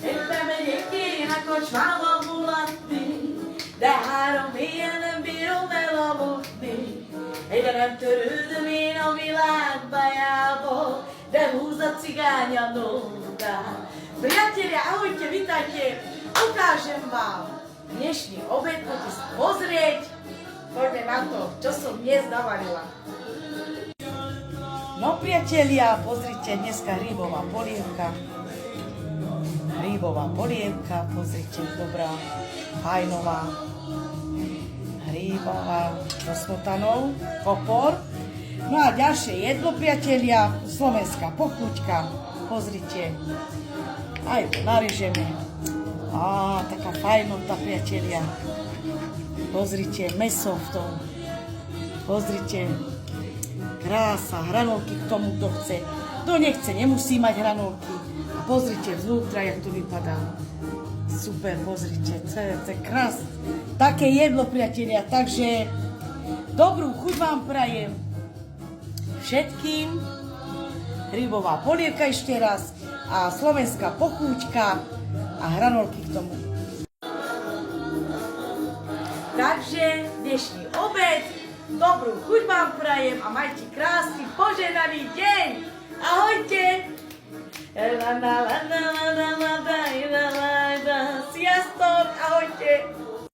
Éppen a kocsmában mulatni, de 3 éjjel nem bírom elaludni. Egyre nem törődöm én a világ bajából, de húz a cigány a nótát. Priatelia, ahojte, vitajte, ukážem vám dnešný obed, poďte sa pozrieť. Poďme na to, čo som dnes navarila. No priatelia, pozrite, dneska hríbová polievka. Hríbová polievka, pozrite, dobrá, fajnová. Hríbová so smotanou, kopor. No a ďalšie jedlo, priatelia, slovenská pochuťka. Pozrite, aj to narežeme. Á, taká fajnota, priatelia. Pozrite, mäso v tom. Pozrite, krása, hranolky k tomu, kto chce. Kto nechce, nemusí mať hranolky. A pozrite vnútra, jak to vypadá. Super, pozrite, to je krásne. Také jedlo, priatelia, takže dobrú chuť vám prajem všetkým. Hríbová polievka ešte raz a slovenská pochúťka a hranolky k tomu. Takže dnešný obed, dobrú chuť vám prajem a majte krásny, požehnaný deň. Ahojte! La, la, la, la, la, la, la.